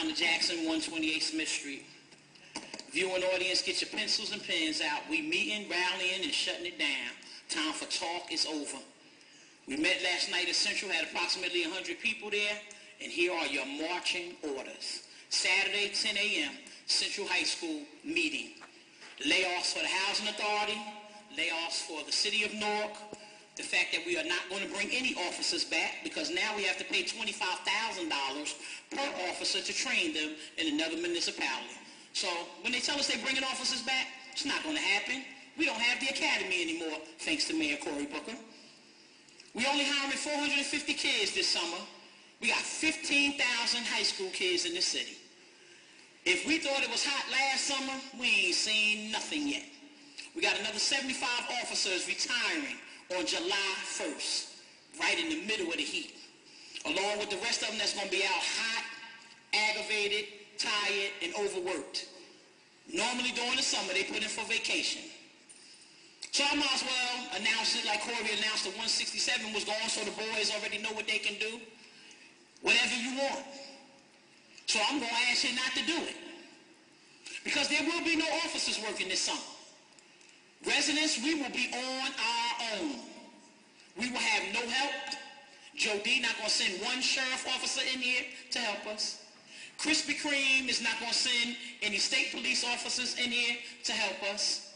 Donna Jackson, 128 Smith Street. Viewing audience, get your pencils and pens out. We meeting, rallying, and shutting it down. Time for talk is over. We met last night at Central, had approximately 100 people there, and here are your marching orders. Saturday, 10 a.m., Central High School meeting. Layoffs for the Housing Authority, layoffs for the City of Newark, the fact that we are not going to bring any officers back because now we have to pay $25,000 per officer to train them in another municipality. So when they tell us they're bringing officers back, it's not going to happen. We don't have the academy anymore, thanks to Mayor Cory Booker. We only hiring 450 kids this summer. We got 15,000 high school kids in the city. If we thought it was hot last summer, we ain't seen nothing yet. We got another 75 officers retiring on July 1st, right in the middle of the heat, along with the rest of them that's going to be out hot, aggravated, tired, and overworked. Normally during the summer, they put in for vacation. So I might as well announce it like Cory announced the 167 was gone, so the boys already know what they can do. Whatever you want. So I'm going to ask you not to do it. Because there will be no officers working this summer. Residents, we will be on our own. We will have no help. Joe D not going to send one sheriff officer in here to help us. Krispy Kreme is not going to send any state police officers in here to help us.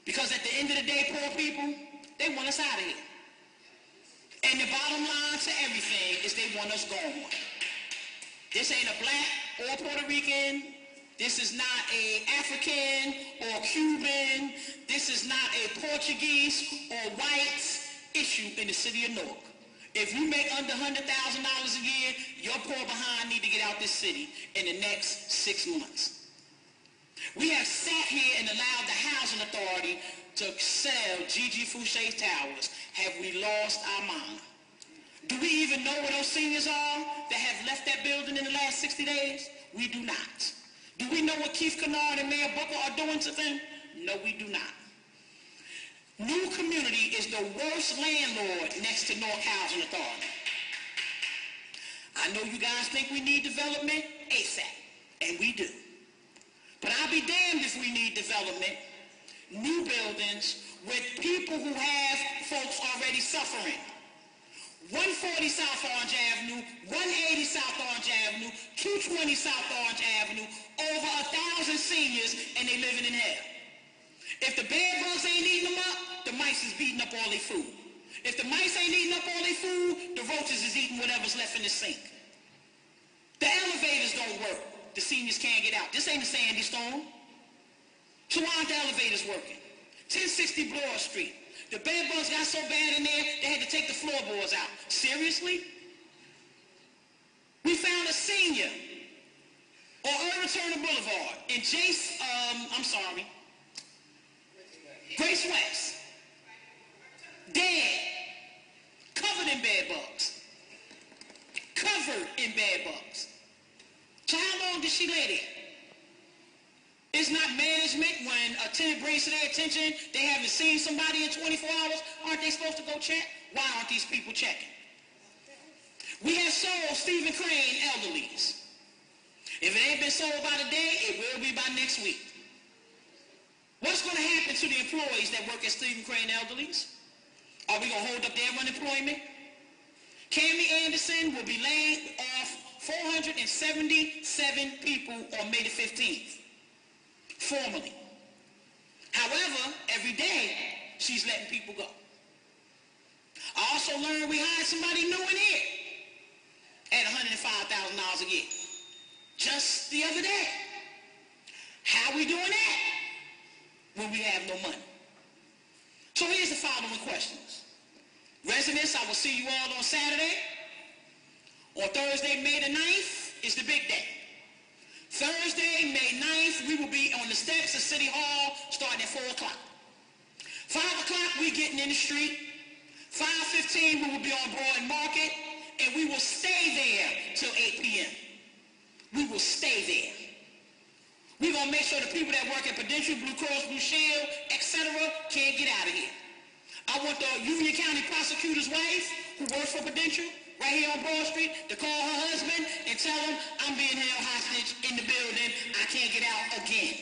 Because at the end of the day, poor people, they want us out of here. And the bottom line to everything is they want us gone. This ain't a black or Puerto Rican. This is not a African or Cuban. This is not a Portuguese or white issue in the city of Newark. If you make under $100,000 a year, your poor behind need to get out this city in the next 6 months. We have sat here and allowed the Housing Authority to sell Gigi Fouché's towers. Have we lost our mind? Do we even know where those seniors are that have left that building in the last 60 days? We do not. Do we know what Keith Kennard and Mayor Booker are doing to them? No, we do not. New Community is the worst landlord next to Newark Housing Authority. I know you guys think we need development ASAP, and we do. But I'll be damned if we need development, new buildings with people who have folks already suffering. 140 South Orange Avenue, 180 South Orange Avenue, 220 South Orange Avenue, over 1,000 seniors, and they living in hell. If the bed bugs ain't eating them up, the mice is beating up all their food. If the mice ain't eating up all their food, the roaches is eating whatever's left in the sink. The elevators don't work. The seniors can't get out. This ain't a sandy storm. So why aren't the elevators working? 1060 Bloor Street. The bed bugs got so bad in there, they had to take the floorboards out. Seriously? We found a senior on Irvin Turner Boulevard in Grace West. Dead. Covered in bed bugs. Covered in bed bugs. So how long did she lay there? It's not management when a tenant brings to their attention they haven't seen somebody in 24 hours. Aren't they supposed to go check? Why aren't these people checking? We have sold Stephen Crane elderlies. If it ain't been sold by today, it will be by next week. What's going to happen to the employees that work at Stephen Crane elderlies? Are we going to hold up their unemployment? Cammie Anderson will be laid off 477 people on May the 15th. Formally. However, every day, she's letting people go. I also learned we hired somebody new in here at $105,000 a year. Just the other day. How are we doing that when we have no money? So here's the following questions. Residents, I will see you all on Saturday. On Thursday, May the 9th is the big day. Thursday, May 9th, we will be on the steps of City Hall starting at 4 o'clock. 5 o'clock, we're getting in the street. 5:15, we will be on Broad Market, and we will stay there till 8 p.m. We will stay there. We're going to make sure the people that work at Prudential, Blue Cross, Blue Shield, etc. can't get out of here. I want the Union County prosecutor's wife, who works for Prudential, right here on Broad Street to call her husband and tell him, I'm being held hostage in the building, I can't get out again.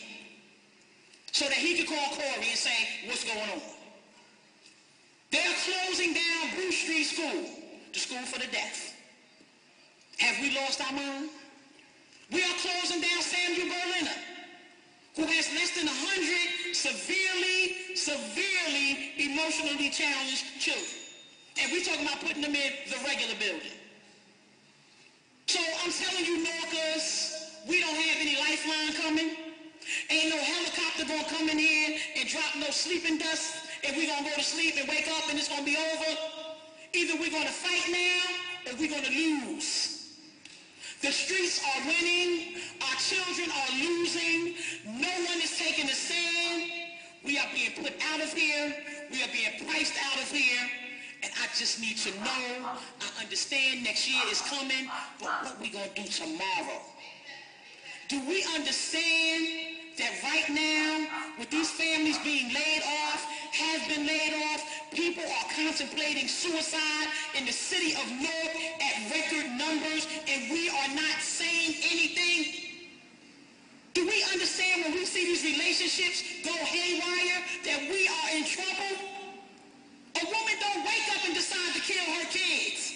So that he could call Corey and say, what's going on? They're closing down Bruce Street School, the school for the deaf. Have we lost our mind? We are closing down Samuel Berliner, who has less than 100 severely emotionally challenged children. And we're talking about putting them in the regular building. So I'm telling you, Norkers, we don't have any lifeline coming. Ain't no helicopter gonna come in here and drop no sleeping dust, and we're gonna go to sleep and wake up and it's gonna be over. Either we're gonna fight now or we're gonna lose. The streets are winning. Our children are losing. No one is taking a stand. We are being put out of here. We are being priced out of here. And I just need to know, I understand next year is coming, but what we gonna do tomorrow? Do we understand that right now, with these families being laid off, have been laid off, people are contemplating suicide in the city of Newark at record numbers, and we are not saying anything? Do we understand when we see these relationships go haywire that we are in trouble? A woman don't wake up and decide to kill her kids.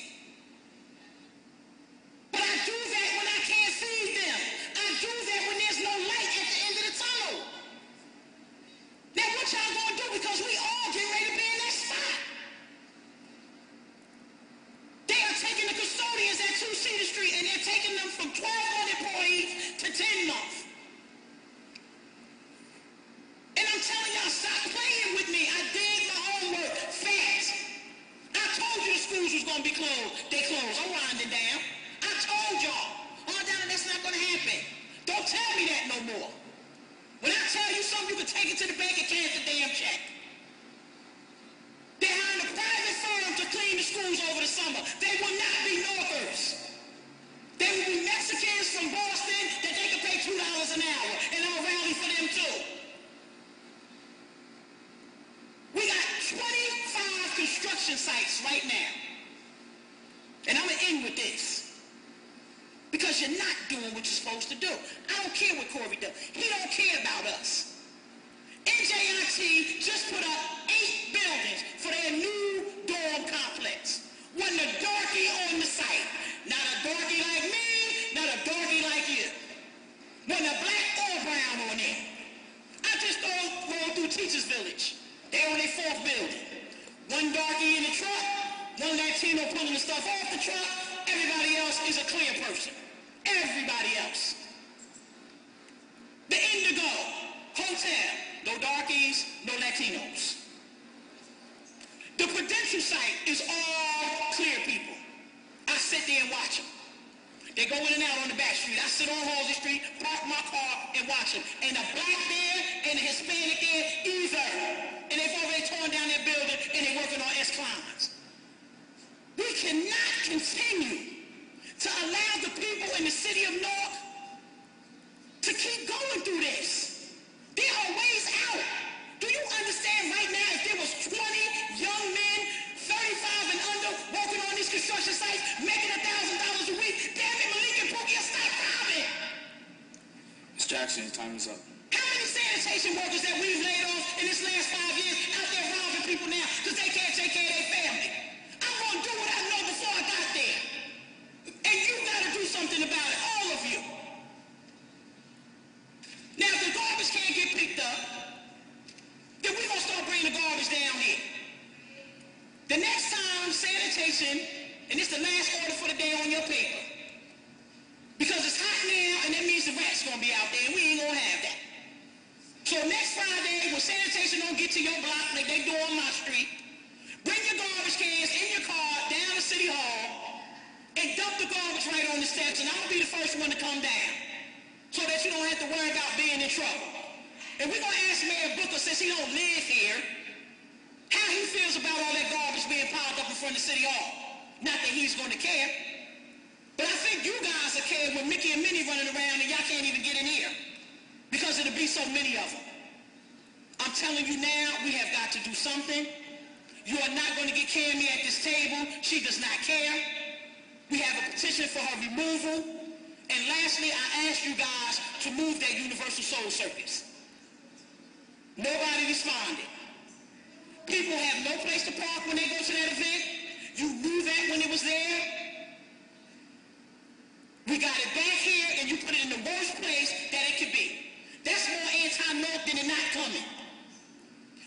But I do that when I can't feed them. I do that when there's no light at the end of the tunnel. Now what y'all gonna do? Because we all get ready to be in that spot. They are taking the custodians at 2 Cedar Street and they're taking them from 12 month employees to 10 month. And I'm telling y'all, stop playing with me. I did my homework fast. I told you the schools was gonna be closed. They closed. I'm winding down. I told y'all. Oh, Donna, that's not gonna happen. Don't tell me that no more. When I tell you something, you can take it to the bank and cash the damn check. They're hiring a private firm to clean the schools over the summer. They will not be Norkers. They will be Mexicans from Boston that they can pay $2 an hour, and I'll rally for them too. We got 25 construction sites right now. And I'm going to end with this. Because you're not doing what you're supposed to do. I don't care what Corey does. He don't care about us. NJIT just put up 8 buildings for their new dorm complex. Wasn't a darky on the site. Not a darky like me, not a darky like you. Wasn't a black or brown on it. I just rolled through Teachers Village. They're on their 4th building. One darky in the truck, one Latino pulling the stuff off the truck. Everybody else is a clear person. Everybody else. The Indigo Hotel. No darkies, no Latinos. The Prudential site is all clear people. I sit there and watch them. They go in and out on the back street. I sit on Halsey Street, park my car, and watch them. And a black there and a Hispanic there, either. And they've already torn down their building and they're working on S-Climbs. We cannot continue to allow the people in the city of Newark to keep going through this. There are ways out. Do you understand right now if there was 20 young men, 35 and under, working on these construction sites, making $1,000 a week, damn it, Malik and Pookie, stop robbing. Ms. Jackson, your time is up. How many sanitation workers that we've laid off in this last 5 years out there robbing people now because they can't take care of their family? I'm going to do what I know before I got there. And you got to do something about it, all of you. Now, if the garbage can't get picked up, then we're going to start bringing the garbage down here. The next time sanitation, and it's the last order for the day on your paper, because it's hot now, and that means the rats going to be out there, and we ain't going to have that. So next Friday, when sanitation don't get to your block like they do on my street, bring your garbage cans in your car down to City Hall and dump the garbage right on the steps, and I'll be the first one to come down so that you don't have to worry about being in trouble. And we're going to ask Mayor Booker, since he don't live here, how he feels about all that garbage being piled up in front of City Hall. Not that he's going to care, but I think you guys will care when Mickey and Minnie running around and y'all can't even get in here because it'll be so many of them. I'm telling you now, we have got to do something. You are not going to get Cammie at this table. She does not care. petition for her removal. And lastly, I asked you guys to move that Universal Soul Circus. Nobody responded. People have no place to park when they go to that event. You knew that when it was there. We got it back here and you put it in the worst place that it could be. That's more anti-North than it not coming.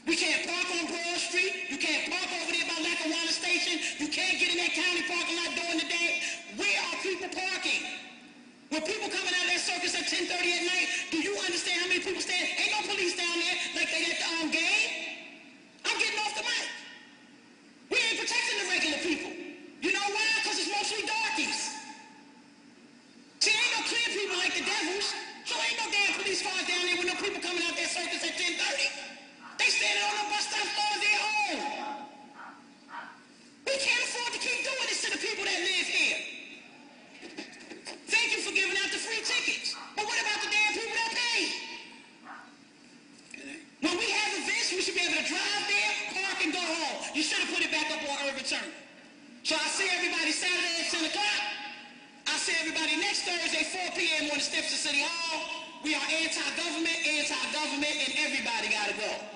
We can't park on Broad Street. You can't park over there by Lackawanna Station. You can't get in that county parking lot during the day. Where are people parking? When people coming out of that circus at 10:30 at night, do you understand how many people stand? Ain't no police down there like they at the game. I'm getting off the mic. We ain't protecting the regular people. You know why? Because it's mostly darkies. See, ain't no clear people like the devils. So ain't no damn police cars down there with no people coming out that circus at 10:30. They standing on the bus stops on their own. We can't afford to keep doing this to the people that live here. Thank you for giving out the free tickets. But what about the damn people that pay? When we have events, we should be able to drive there, park, and go home. You should have put it back up on Urban Turner. So I see everybody Saturday at 10 o'clock. I see everybody next Thursday, 4 p.m. on the steps of City Hall. We are anti-government, and everybody got to go.